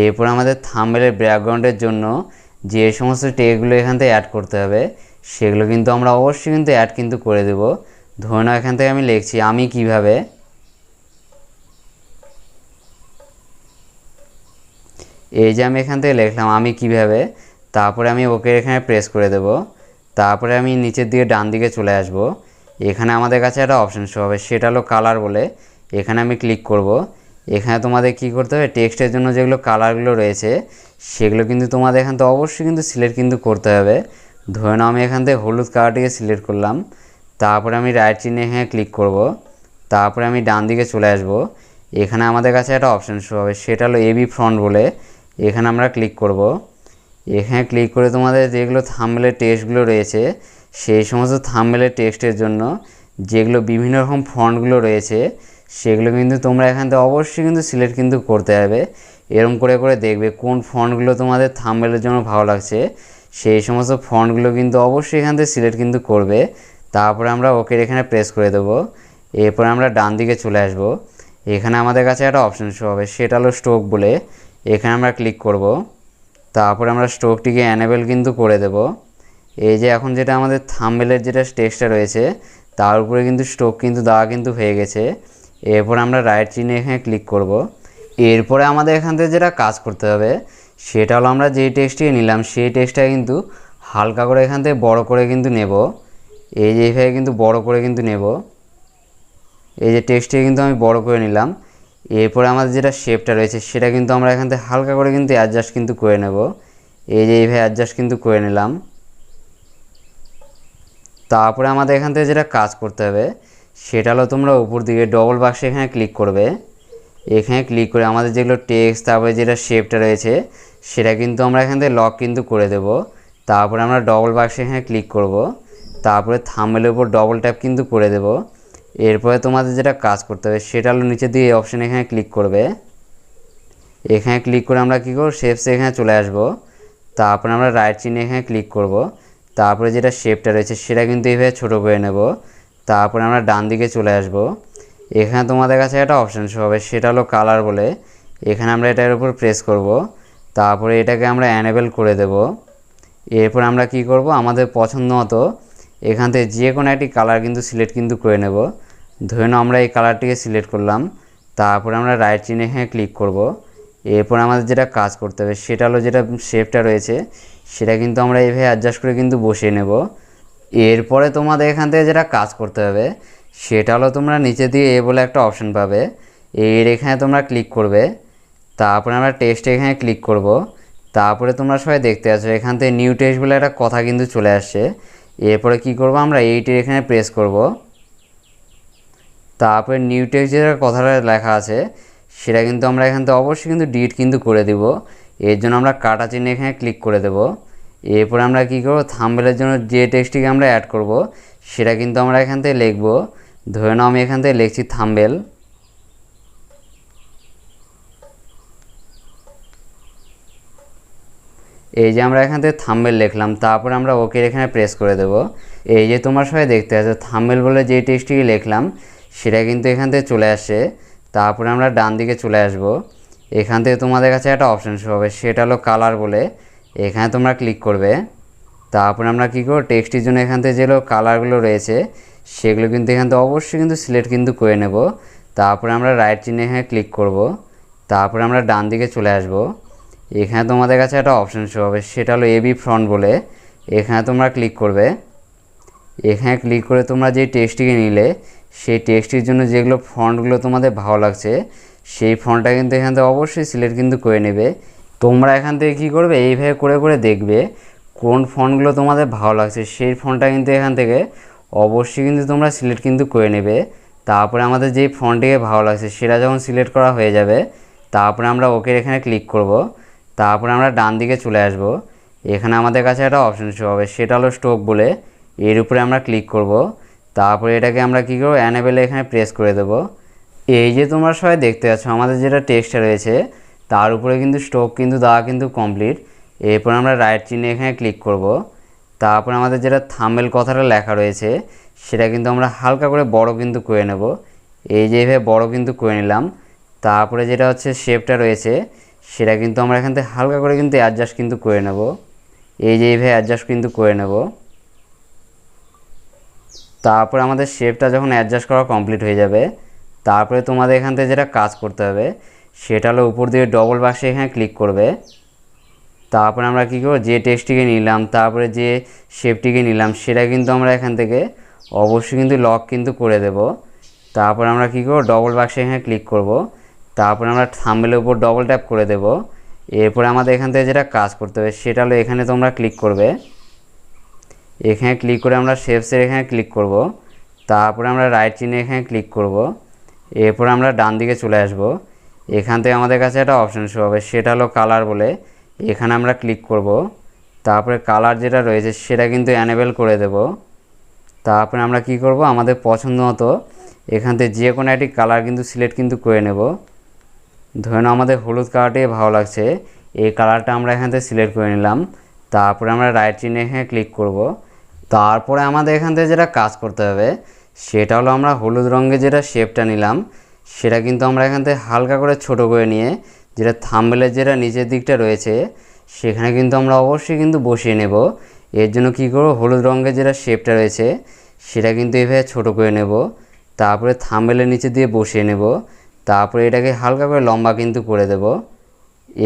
এরপর আমাদের থাম্বনেলের ব্যাকগ্রাউন্ডের জন্য যে সমস্ত টেক্সটগুলো এখান থেকে অ্যাড করতে হবে সেগুলো কিন্তু আমরা অবশ্যই কিন্তু অ্যাড কিন্তু করে দেব। ধরে নাও এখান থেকে আমি লিখছি আমি কিভাবে, এই যে আমি এখান থেকে লিখলাম আমি কিভাবে। তারপরে আমি ওকে এখানে প্রেস করে দেব। তারপরে আমি নিচের দিকে ডান দিকে চলে আসব। এখানে আমাদের কাছে একটা অপশান শো হবে, সেটা হলো কালার বলে, এখানে আমি ক্লিক করব। এখানে তোমাদের কি করতে হবে, টেক্সটের জন্য যেগুলো কালারগুলো রয়েছে সেগুলো কিন্তু তোমাদের এখান থেকে অবশ্যই কিন্তু সিলেক্ট কিন্তু করতে হবে। ধরে নাও আমি এখান থেকে হলুদ কালারটিকে সিলেক্ট করলাম। তারপরে আমি রাইট চিহ্নে এখানে ক্লিক করব। তারপরে আমি ডান দিকে চলে আসব। এখানে আমাদের কাছে একটা অপশান শো হবে, সেটা হলো এবি ফ্রন্ট বলে, এখানে আমরা ক্লিক করব। এখানে ক্লিক করে তোমাদের যেগুলো থাম্বনেলের টেক্সটগুলো রয়েছে সেই সমস্ত থাম্বনেলের টেক্সটের জন্য যেগুলো বিভিন্ন রকম ফন্টগুলো রয়েছে সেগুলো কিন্তু তোমরা এখান থেকে অবশ্যই কিন্তু সিলেক্ট কিন্তু করতে হবে। এরকম করে করে দেখবে কোন ফন্টগুলো তোমাদের থাম্বনেলের জন্য ভালো লাগছে, সেই সমস্ত ফন্টগুলো কিন্তু অবশ্যই এখান থেকে সিলেক্ট কিন্তু করবে। তারপরে আমরা ওকে এখানে প্রেস করে দেবো। এরপর আমরা ডান দিকে চলে আসব। এখানে আমাদের কাছে একটা অপশান শো হবে, সেটা হলো স্ট্রোক বলে, এখানে আমরা ক্লিক করব। তারপরে আমরা স্ট্রোকটিকে অ্যানেবল কিন্তু করে দেব। এই যে এখন যেটা আমাদের থাম্বনেলের যেটা টেক্সটটা রয়েছে তার উপরে কিন্তু স্ট্রোক কিন্তু দেওয়া কিন্তু হয়ে গেছে। এরপর আমরা রাইট চিহ্নে এখানে ক্লিক করব। এরপরে আমাদের এখান থেকে যেটা কাজ করতে হবে সেটা হলো আমরা যেই টেক্সটটি নিলাম সেই টেক্সটটা কিন্তু হালকা করে এখান থেকে বড় করে কিন্তু নেব। এই যে এইভাবে কিন্তু বড় করে কিন্তু নেব। এই যে টেক্সটটি কিন্তু আমি বড় করে নিলাম। এরপরে আমাদের যেটা শেপটা রয়েছে সেটা কিন্তু আমরা এখান থেকে হালকা করে কিন্তু অ্যাডজাস্ট কিন্তু করে নেব। এই যে এইভাবে অ্যাডজাস্ট কিন্তু করে নিলাম। তারপরে আমাদের এখান থেকে যেটা কাজ করতে হবে সেটা হলো তোমরা উপর দিকে ডবল বাক্সে এখানে ক্লিক করবে। এখানে ক্লিক করে আমাদের যেগুলো টেক্সট তারপরে যেটা শেপটা রয়েছে সেটা কিন্তু আমরা এখান থেকে লক কিন্তু করে দেব। তারপরে আমরা ডবল বাক্সে এখানে ক্লিক করব। তারপরে থাম্বনেলের উপর ডবল ট্যাপ কিন্তু করে দেব। এরপরে তোমাদের যেটা কাজ করতে হবে সেটা হলো নিচে দিয়ে অপশান এখানে ক্লিক করবে। এখানে ক্লিক করে আমরা কী করব, শেপসে এখানে চলে আসব। তারপরে আমরা রাইট চিহ্নে এখানে ক্লিক করব। তারপরে যেটা শেপটা রয়েছে সেটা কিন্তু এইভাবে ছোটো করে নেব। তারপরে আমরা ডান দিকে চলে আসব। এখানে তোমাদের কাছে একটা অপশান শো হবে, সেটা হলো কালার বলে, এখানে আমরা এটার উপর প্রেস করব। তারপরে এটাকে আমরা অ্যানেবল করে দেব। এরপর আমরা কি করব, আমাদের পছন্দ মতো এখান থেকে যে কোনো একটি কালার কিন্তু সিলেক্ট কিন্তু করে নেব। ধরে নাও আমরা এই কালারটিকে সিলেক্ট করলাম। তারপরে আমরা রাইট চিহ্নে এখানে ক্লিক করব। এরপর আমাদের যেটা কাজ করতে হবে সেটা হলো যেটা শেপটা রয়েছে সেটা কিন্তু আমরা এইভাবে অ্যাডজাস্ট করে কিন্তু বসিয়ে নেব। এরপরে তোমাদের এখান থেকে যেটা কাজ করতে হবে সেটা হলো তোমরা নিচে দিয়ে এ বলে একটা অপশান পাবে, এর এখানে তোমরা ক্লিক করবে। তারপরে আমরা টেক্সট এখানে ক্লিক করব। তারপরে তোমরা সবাই দেখতে পাচ্ছ এখান থেকে নিউ টেক্সট বলে একটা কথা কিন্তু চলে আসছে। এরপরে কি করব, আমরা এইটির এখানে প্রেস করব। তারপরে নিউ টেক্সট যেটা কথাটা লেখা আছে সেটা কিন্তু আমরা এখান থেকে অবশ্যই কিন্তু ডিলিট কিন্তু করে দিব। এর জন্য আমরা কাটা চিহ্নে এখানে ক্লিক করে দেব। এরপর আমরা কি করব, থাম্বনেলের জন্য যে টেক্সটটিকে আমরা অ্যাড করব সেটা কিন্তু আমরা এখান থেকে লিখব। ধরে নাও আমি এখান থেকে লিখছি থাম্বনেল। এই যে আমরা এখান থেকে থাম্বনেল লিখলাম, তারপর আমরা ওকে এখানে প্রেস করে দেব। এই যে তোমরা সবাই দেখতে পাচ্ছ থাম্বনেল বলে যে টেক্সটটি লিখলাম সেটা কিন্তু এখান থেকে চলে আসে। তারপরে আমরা ডান দিকে চলে আসব। এখান থেকে তোমাদের কাছে একটা অপশান শো হবে, সেটা হলো কালার বলে। এখানে তোমরা ক্লিক করবে। তারপরে আমরা কী করব, টেক্সটির জন্য এখান থেকে যেগুলো কালারগুলো রয়েছে সেগুলো কিন্তু এখান থেকে অবশ্যই কিন্তু সিলেক্ট কিন্তু করে নেব। তারপরে আমরা রাইট চিহ্নে এখানে ক্লিক করব। তারপরে আমরা ডান দিকে চলে আসব। এখানে তোমাদের কাছে একটা অপশান শো হবে, সেটা হলো এবি ফ্রন্ট বলে। এখানে তোমরা ক্লিক করবে। এখানে ক্লিক করে তোমরা যে টেক্সটটিকে নিলে সেই টেক্সটির জন্য যেগুলো ফন্টগুলো তোমাদের ভালো লাগছে সেই ফন্টটা কিন্তু এখান থেকে অবশ্যই সিলেক্ট কিন্তু করে নেবে। তোমরা এখান থেকে কী করবে, এইভাবে করে করে দেখবে কোন ফন্টগুলো তোমাদের ভালো লাগছে সেই ফন্টটা কিন্তু এখান থেকে অবশ্যই কিন্তু তোমরা সিলেক্ট কিন্তু করে নেবে। তারপরে আমাদের যেই ফন্টটিকে ভালো লাগছে সেটা যখন সিলেক্ট করা হয়ে যাবে তারপরে আমরা ওকে এখানে ক্লিক করব। তারপরে আমরা ডান দিকে চলে আসব। এখানে আমাদের কাছে একটা অপশান শো হবে, সেটা হলো স্ট্রোক বলে। এর উপরে আমরা ক্লিক করব। তারপরে এটাকে আমরা কী করব, অ্যানেবেলে এখানে প্রেস করে দেব। এই যে তোমরা সবাই দেখতে পাচ্ছ আমাদের যেটা টেক্সটটা রয়েছে তার উপরে কিন্তু স্ট্রোক কিন্তু দেওয়া কিন্তু কমপ্লিট। এরপর আমরা রাইট চিহ্নে এখানে ক্লিক করব। তারপর আমাদের যেটা থাম্বনেল কথাটা লেখা রয়েছে সেটা কিন্তু আমরা হালকা করে বড় কিন্তু করে নেব। এই যে এইভাবে বড় কিন্তু করে নিলাম। তারপরে যেটা হচ্ছে শেপটা রয়েছে সেটা কিন্তু আমরা এখান থেকে হালকা করে কিন্তু অ্যাডজাস্ট কিন্তু করে নেব। এই যে এইভাবে অ্যাডজাস্ট কিন্তু করে নেব। তারপরে আমাদের শেপটা যখন অ্যাডজাস্ট করা কমপ্লিট হয়ে যাবে তারপরে তোমাদের এখান থেকে যেটা কাজ করতে হবে সেটা হলো উপর দিয়ে ডবল বাক্সে এখানে ক্লিক করবে। তারপরে আমরা কী করব, যে টেক্সটটিকে নিলাম তারপরে যে শেপটিকে নিলাম সেটা কিন্তু আমরা এখান থেকে অবশ্যই কিন্তু লক কিন্তু করে দেব। তারপর আমরা কী করব, ডবল বাক্সে এখানে ক্লিক করব। তারপরে আমরা থাম্বনেলের উপর ডবল ট্যাপ করে দেব। এরপরে আমাদের এখান থেকে যেটা কাজ করতে হবে সেটা হলো এখানে তোমরা ক্লিক করবে। এখানে ক্লিক করে আমরা শেপসের এখানে ক্লিক করব। তারপরে আমরা রাইট চিহ্নে এখানে ক্লিক করব। এরপর আমরা ডান দিকে চলে আসব। এখান থেকে আমাদের কাছে একটা অপশান শো হবে, সেটা হলো কালার বলে। এখানে আমরা ক্লিক করব। তারপরে কালার যেটা রয়েছে সেটা কিন্তু অ্যানেবেল করে দেব। তারপরে আমরা কি করব, আমাদের পছন্দ মতো এখান থেকে যে কোনো একটি কালার কিন্তু সিলেক্ট কিন্তু করে নেব। ধরে নাও আমাদের হলুদ কালারটাই ভালো লাগছে, এই কালারটা আমরা এখান থেকে সিলেক্ট করে নিলাম। তারপরে আমরা রাইট চিহ্নে এখানে ক্লিক করব। তারপরে আমাদের এখান থেকে যেটা কাজ করতে হবে সেটা হলো আমরা হলুদ রঙের যেটা শেপটা নিলাম সেটা কিন্তু আমরা এখান থেকে হালকা করে ছোট করে নিয়ে যেটা থাম্বনেলের যেটা নিচের দিকটা রয়েছে সেখানে কিন্তু আমরা অবশ্যই কিন্তু বসিয়ে নেব। এর জন্য কী করব, হলুদ রঙের যেটা শেপটা রয়েছে সেটা কিন্তু এভাবে ছোট করে নেব। তারপরে থাম্বনেলের নিচে দিয়ে বসিয়ে নেব। তারপরে এটাকে হালকা করে লম্বা কিন্তু করে দেব।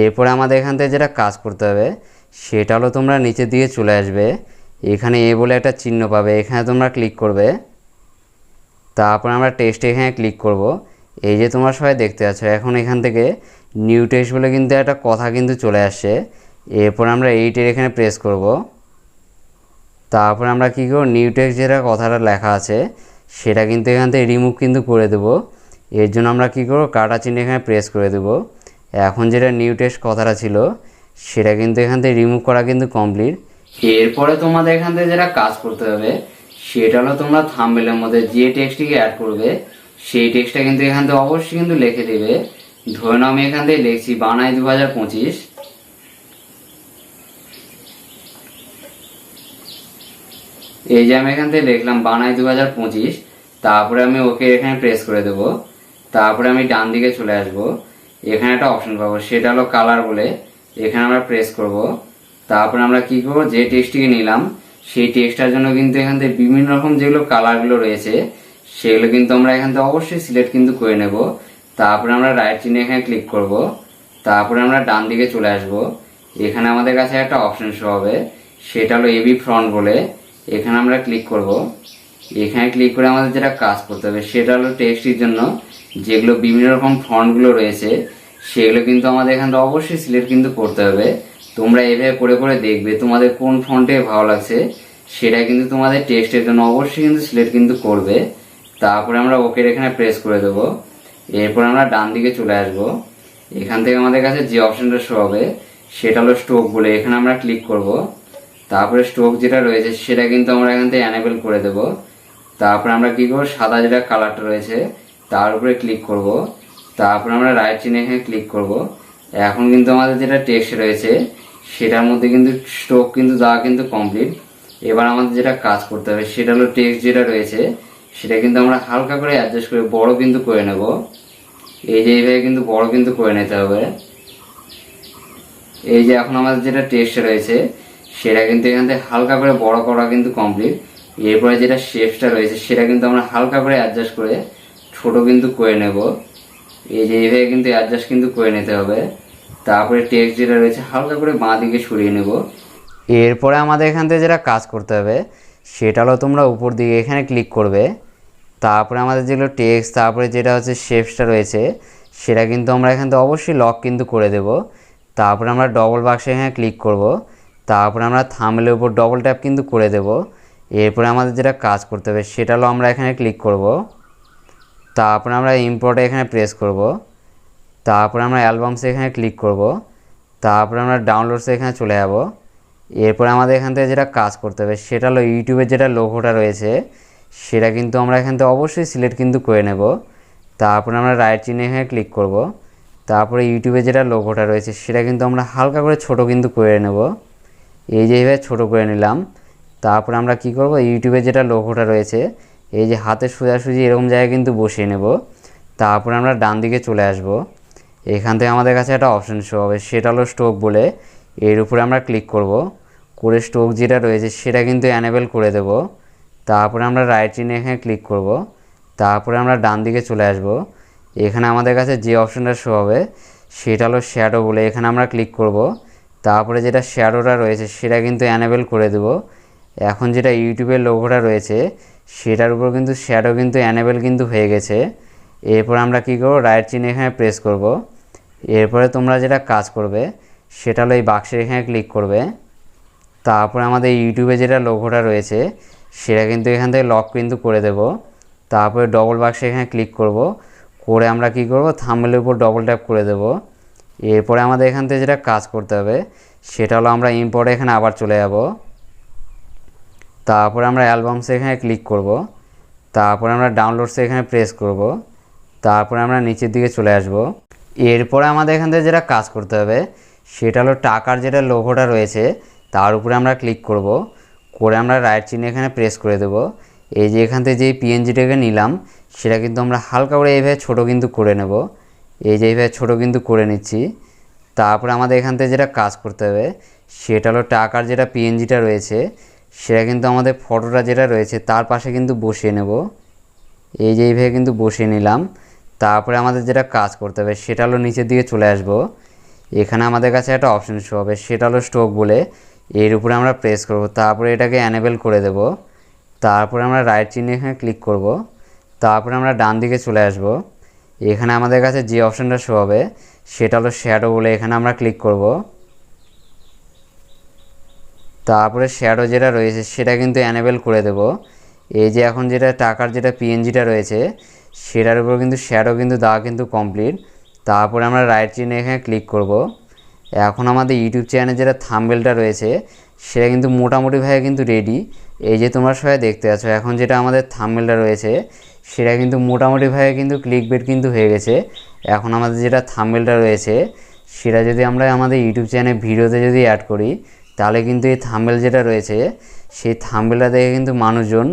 এরপরে আমাদের এখান থেকে যেটা কাজ করতে হবে সেটা হলো তোমরা নিচের দিকে চলে আসবে। এখানে এ বলে একটা চিহ্ন পাবে, এখানে তোমরা ক্লিক করবে। তারপর আমরা টেক্সট এখানে ক্লিক করব। এই যে তোমরা সবাই দেখতে পাচ্ছ এখন এখান থেকে নিউ টেক্সট বলে কিন্তু একটা কথা কিন্তু চলে আসছে। এরপর আমরা এইটের এখানে প্রেস করব। তারপর আমরা কী করব, নিউ টেক্সট যেটা কথাটা লেখা আছে সেটা কিন্তু এখান থেকে রিমুভ কিন্তু করে দেব। এর জন্য আমরা কী করব, কাটা চিহ্ন এখানে প্রেস করে দেব। এখন যেটা নিউ টেক্সট কথাটা ছিল সেটা কিন্তু এখান থেকে রিমুভ করা কিন্তু কমপ্লিট। এরপরে তোমাদের এখান থেকে যেটা কাজ করতে হবে সেটা হলো তোমরা থাম্বনেলের মধ্যে যে টেক্সটটিকে অ্যাড করবে সেই টেক্সটটা কিন্তু এখান থেকে অবশ্যই কিন্তু লিখে দেবে। ধরে নাও আমি এখান থেকে লিখছি বানাই 2025। এই যে আমি এখান থেকে লিখলাম বানাই 2025। তারপরে আমি ওকে এখানে প্রেস করে দেব। তারপরে আমি ডান দিকে চলে আসব। এখানে একটা অপশন পাবো, সেটা হলো কালার বলে। এখানে আমরা প্রেস করব। তারপরে আমরা কি করব, যে টেক্সটটিকে নিলাম সেই টেক্সটটার জন্য কিন্তু এখান থেকে বিভিন্ন রকম যেগুলো কালারগুলো রয়েছে সেগুলো কিন্তু আমরা এখান থেকে অবশ্যই সিলেক্ট কিন্তু করে নেব। তারপরে আমরা রাইট চিহ্নে এখানে ক্লিক করব। তারপরে আমরা ডান দিকে চলে আসব। এখানে আমাদের কাছে একটা অপশন শো হবে, সেটা হলো এবি ফ্রন্ট বলে। এখানে আমরা ক্লিক করব। এখানে ক্লিক করে আমাদের যেটা কাজ করতে হবে সেটা হলো টেক্সটের জন্য যেগুলো বিভিন্ন রকম ফন্টগুলো রয়েছে সেগুলো কিন্তু আমাদের এখান থেকে অবশ্যই সিলেক্ট কিন্তু করতে হবে। তোমরা এভাবে করে করে দেখবে তোমাদের কোন ফন্টে ভালো লাগছে সেটা কিন্তু তোমাদের টেক্সটের জন্য অবশ্যই কিন্তু সিলেক্ট কিন্তু করবে। তারপরে আমরা ওকে এখানে প্রেস করে দেব। এরপর আমরা ডান দিকে চলে আসব। এখান থেকে আমাদের কাছে যে অপশনটা শো হবে সেটা হলো স্ট্রোক বলে। এখানে আমরা ক্লিক করব। তারপরে স্ট্রোক যেটা রয়েছে সেটা কিন্তু আমরা এখান থেকে অ্যানেবল করে দেব। তারপরে আমরা কি করব, সাদা যেটা কালারটা রয়েছে তার উপরে ক্লিক করব। তারপরে আমরা রাইট চিহ্নে এখানে ক্লিক করব। এখন কিন্তু আমাদের যেটা টেক্সট রয়েছে সেটার মধ্যে কিন্তু স্ট্রোক কিন্তু দেওয়া কিন্তু কমপ্লিট। এবার আমাদের যেটা কাজ করতে হবে সেটা হলো টেক্সট যেটা রয়েছে সেটা কিন্তু আমরা হালকা করে অ্যাডজাস্ট করে বড় কিন্তু করে নেব। এই যে এইভাবে কিন্তু বড় কিন্তু করে নিতে হবে। এই যে এখন আমাদের যেটা টেক্সট রয়েছে সেটা কিন্তু এখান থেকে হালকা করে বড় করা কিন্তু কমপ্লিট। এরপরে যেটা শেপটা রয়েছে সেটা কিন্তু আমরা হালকা করে অ্যাডজাস্ট করে ছোট কিন্তু করে নেব। এই যে এইভাবে কিন্তু অ্যাডজাস্ট কিন্তু করে নিতে হবে। তারপরে টেক্সট যেটা রয়েছে হালকা করে বাঁ দিকে সরিয়ে নেব। এরপরে আমাদের এখান থেকে যেটা কাজ করতে হবে সেটা হলো তোমরা উপর দিকে এখানে ক্লিক করবে। তারপরে আমাদের যেগুলো টেক্সট তারপরে যেটা হচ্ছে শেপসটা রয়েছে সেটা কিন্তু আমরা এখান থেকে অবশ্যই লক কিন্তু করে দেব। তারপরে আমরা ডবল বাক্সে এখানে ক্লিক করব। তারপরে আমরা থাম্বনেলের উপর ডবল ট্যাপ কিন্তু করে দেব। এরপরে আমাদের যেটা কাজ করতে হবে সেটা হলো আমরা এখানে ক্লিক করব। তারপরে আমরা ইম্পোর্টে এখানে প্রেস করব। তারপরে আমরা অ্যালবামসে এখানে ক্লিক করব। তারপরে আমরা ডাউনলোডসে এখানে চলে যাব। এরপরে আমাদের এখান থেকে যেটা কাজ করতে হবে সেটা হলো ইউটিউবের যেটা লোগোটা রয়েছে সেটা কিন্তু আমরা এখান থেকে অবশ্যই সিলেক্ট কিন্তু করে নেব। তারপরে আমরা রাইট চিহ্নে এখানে ক্লিক করব। তারপরে ইউটিউবে যেটা লোগোটা রয়েছে সেটা কিন্তু আমরা হালকা করে ছোট কিন্তু করে নেব। এই যে এইভাবে ছোটো করে নিলাম। তারপরে আমরা কি করব, ইউটিউবে যেটা লোগোটা রয়েছে এই যে হাতের সোজাসুজি এরকম জায়গায় কিন্তু বসিয়ে নেব। তারপরে আমরা ডান দিকে চলে আসব। এখান থেকে আমাদের কাছে একটা অপশন শো হবে সেটা হলো স্ট্রোক বলে। এর উপরে আমরা ক্লিক করব করে স্ট্রোক যেটা রয়েছে সেটা কিন্তু অ্যানেবল করে দেব। তারপরে আমরা রাইট চিহ্নে এখানে ক্লিক করব। তারপরে আমরা ডান দিকে চলে আসব। এখানে আমাদের কাছে যে অপশনটা শো হবে সেটা হলো শ্যাডো বলে। এখানে আমরা ক্লিক করব। তারপরে যেটা শ্যাডোটা রয়েছে সেটা কিন্তু অ্যানেবল করে দেব। এখন যেটা ইউটিউবের লোগোটা রয়েছে সেটার উপর কিন্তু শ্যাডো কিন্তু অ্যানেবল কিন্তু হয়ে গেছে। এরপর আমরা কি করব, রাইট চিহ্ন এখানে প্রেস করব। এরপরে তোমরা যেটা কাজ করবে সেটা হলো এই বাক্সের এখানে ক্লিক করবে। তারপরে আমাদের ইউটিউবে যেটা লোগোটা রয়েছে সেটা কিন্তু এখান থেকে লক কিন্তু করে দেব। তারপরে ডবল বাক্সে এখানে ক্লিক করব করে আমরা কি করব, থাম্বনেলের উপর ডবল ট্যাপ করে দেব। এরপরে আমাদের এখান থেকে যেটা কাজ করতে হবে সেটা হলো আমরা ইম্পোর্টে এখানে আবার চলে যাব। তারপরে আমরা অ্যালবামসে এখানে ক্লিক করব। তারপরে আমরা ডাউনলোডসে এখানে প্রেস করব। তারপরে আমরা নিচের দিকে চলে আসব। এরপরে আমাদের এখান থেকে যেটা কাজ করতে হবে সেটা হলো টাকার যেটা লোগোটা রয়েছে তার উপরে আমরা ক্লিক করব করে আমরা রাইট চিহ্ন এখানে প্রেস করে দেব। এই যে এখান থেকে যেই পিএনজিটাকে নিলাম সেটা কিন্তু আমরা হালকা করে এইভাবে ছোটো কিন্তু করে নেব। এই যে এইভাবে ছোটো কিন্তু করে নিচ্ছি। তারপরে আমাদের এখান থেকে যেটা কাজ করতে হবে সেটা হলো টাকার যেটা পিএনজিটা রয়েছে সেটা কিন্তু আমাদের ফটোটা যেটা রয়েছে তার পাশে কিন্তু বসিয়ে নেব। এই যে এইভাবে কিন্তু বসিয়ে নিলাম। তারপরে আমাদের যেটা কাজ করতে হবে সেটা হলো নিচের দিকে চলে আসব। এখানে আমাদের কাছে একটা অপশন শো হবে সেটা হলো স্ট্রোক বলে। এর উপরে আমরা প্রেস করব। তারপরে এটাকে অ্যানেবল করে দেব। তারপরে আমরা রাইট চিহ্নে এখানে ক্লিক করব। তারপরে আমরা ডান দিকে চলে আসব। এখানে আমাদের কাছে যে অপশনটা শো হবে সেটা হলো শ্যাডো বলে। এখানে আমরা ক্লিক করব। তারপরে শ্যাডো যেটা রয়েছে সেটা কিন্তু অ্যানেবল করে দেব। এই যে এখন যেটা টাকার যেটা পিএনজিটা রয়েছে সেটার উপর কিন্তু শ্যাডো কিন্তু দেওয়া কিন্তু কমপ্লিট। তারপরে আমরা রাইট চিহ্নে এখানে ক্লিক করব। এখন আমাদের ইউটিউব চ্যানেলে যেটা থাম্বনেলটা রয়েছে সেটা কিন্তু মোটামুটিভাবে কিন্তু রেডি। এই যে তোমরা সবাই দেখতে পাচ্ছ এখন যেটা আমাদের থাম্বনেলটা রয়েছে সেটা কিন্তু মোটামুটিভাবে কিন্তু ক্লিকবেট কিন্তু হয়ে গেছে। এখন আমাদের যেটা থাম্বনেলটা রয়েছে সেটা যদি আমরা আমাদের ইউটিউব চ্যানেলে ভিডিওতে যদি অ্যাড করি তাহলে কিন্তু এই থাম্বনেল যেটা রয়েছে সেই থাম্বনেলটা দেখে কিন্তু মানুষজন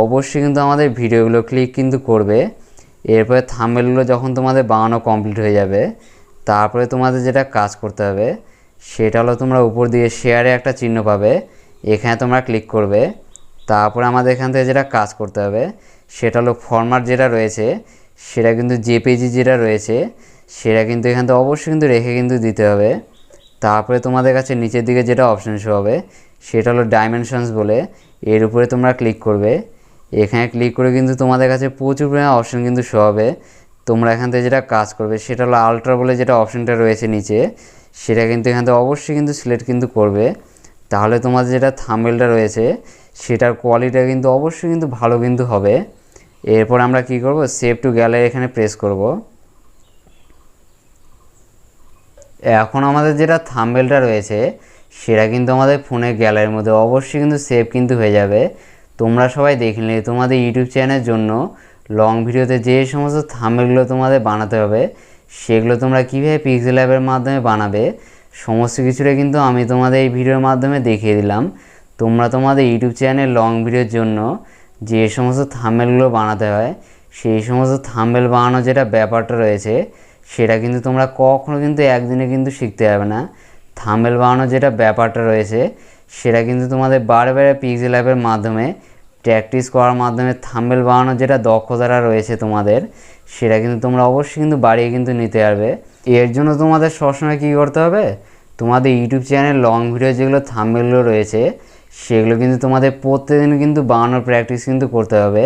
অবশ্যই কিন্তু আমাদের ভিডিওগুলো ক্লিক কিন্তু করবে। এরপরে থাম্বনেলগুলো যখন তোমাদের বানানো কমপ্লিট হয়ে যাবে তারপরে তোমাদের যেটা কাজ করতে হবে সেটা হলো তোমরা উপর দিয়ে শেয়ারে একটা চিহ্ন পাবে, এখানে তোমরা ক্লিক করবে। তারপরে আমাদের এখান থেকে যেটা কাজ করতে হবে সেটা হলো ফরম্যাট যেটা রয়েছে সেটা কিন্তু জেপিজি যেটা রয়েছে সেটা কিন্তু এখান থেকে অবশ্যই কিন্তু রেখে কিন্তু দিতে হবে। তারপরে তোমাদের কাছে নিচের দিকে যেটা অপশন শো হবে সেটা হলো ডাইমেনশনস বলে। এর উপরে তোমরা ক্লিক করবে। এখানে ক্লিক করে কিন্তু তোমাদের কাছে প্রচুর পরিমাণে অপশন কিন্তু শো হবে। তোমরা এখান থেকে যেটা কাজ করবে সেটা হলো আলট্রা বলে যেটা অপশনটা রয়েছে নিচে সেটা কিন্তু এখান থেকে অবশ্যই কিন্তু সিলেক্ট কিন্তু করবে। তাহলে তোমাদের যেটা থাম্বনেলটা রয়েছে সেটার কোয়ালিটিটা কিন্তু অবশ্যই কিন্তু ভালো কিন্তু হবে। এরপর আমরা কি করব, সেভ টু গ্যালারি এখানে প্রেস করব। এখন আমাদের যেটা থাম্বনেলটা রয়েছে সেটা কিন্তু আমাদের ফোনের গ্যালারির মধ্যে অবশ্যই কিন্তু সেভ কিন্তু হয়ে যাবে। তোমরা সবাই দেখে নিলে তোমাদের ইউটিউব চ্যানেলের জন্য লং ভিডিওতে যে সমস্ত থাম্বনেলগুলো তোমাদের বানাতে হবে সেগুলো তোমরা কীভাবে পিক্সেল অ্যাপের মাধ্যমে বানাবে সমস্ত কিছুটা কিন্তু আমি তোমাদের এই ভিডিওর মাধ্যমে দেখিয়ে দিলাম। তোমরা তোমাদের ইউটিউব চ্যানেল লং ভিডিওর জন্য যে সমস্ত থাম্বনেলগুলো বানাতে হয়, সেই সমস্ত থাম্বনেল বানানোর যেটা ব্যাপারটা রয়েছে সেটা কিন্তু তোমরা কখনো কিন্তু একদিনে কিন্তু শিখতে যাবে না। থাম্বনেল বানানোর যেটা ব্যাপারটা রয়েছে সেটা কিন্তু তোমাদের বারে পিক্সেল অ্যাপের মাধ্যমে প্র্যাকটিস করার মাধ্যমে থাম্বনেল বানানোর যেটা দক্ষতাটা রয়েছে তোমাদের, সেটা কিন্তু তোমরা অবশ্যই কিন্তু বাড়িয়ে কিন্তু নিতে পারবে। এর জন্য তোমাদের সবসময় কী করতে হবে, তোমাদের ইউটিউব চ্যানেল লং ভিডিও যেগুলো থাম্বনেলগুলো রয়েছে সেগুলো কিন্তু তোমাদের প্রত্যেকদিন কিন্তু বানানোর প্র্যাকটিস কিন্তু করতে হবে।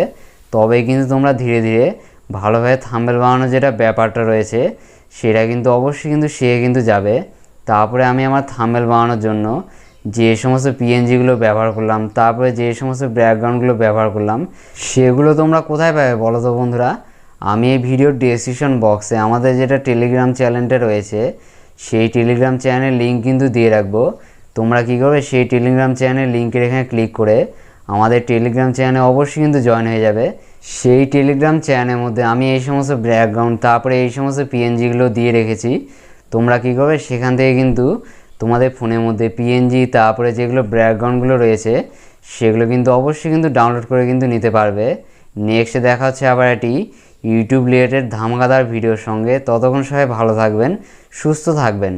তবেই কিন্তু তোমরা ধীরে ধীরে ভালোভাবে থাম্বনেল বানানোর যেটা ব্যাপারটা রয়েছে সেটা কিন্তু অবশ্যই কিন্তু শিখে কিন্তু যাবে। তারপরে আমি আমার থাম্বনেল বানানোর জন্য যে সমস্ত পিএনজিগুলো ব্যবহার করলাম, তারপরে যে সমস্ত ব্যাকগ্রাউন্ডগুলো ব্যবহার করলাম, সেগুলো তোমরা কোথায় পাবে বলো তো বন্ধুরা? আমি এই ভিডিওর ডেসক্রিপশন বক্সে আমাদের যেটা টেলিগ্রাম চ্যানেলটা রয়েছে সেই টেলিগ্রাম চ্যানেলের লিঙ্ক কিন্তু দিয়ে রাখবো। তোমরা কী করবে, সেই টেলিগ্রাম চ্যানেলের লিঙ্কের এখানে ক্লিক করে আমাদের টেলিগ্রাম চ্যানেলে অবশ্যই কিন্তু জয়েন হয়ে যাবে। সেই টেলিগ্রাম চ্যানেলের মধ্যে আমি এই সমস্ত ব্যাকগ্রাউন্ড তারপরে এই সমস্ত পিএনজিগুলো দিয়ে রেখেছি। তোমরা কী করবে, সেখান থেকে কিন্তু তোমাদের ফোনের মধ্যে পিএনজি তারপরে যেগুলো ব্যাকগ্রাউন্ডগুলো রয়েছে সেগুলো কিন্তু অবশ্যই কিন্তু ডাউনলোড করে কিন্তু নিতে পারবে। নেক্সটে দেখা হচ্ছে আবার একটি ইউটিউব রিলেটেড ধামাকাদার ভিডিওর সঙ্গে। ততক্ষণ সবাই ভালো থাকবেন, সুস্থ থাকবেন।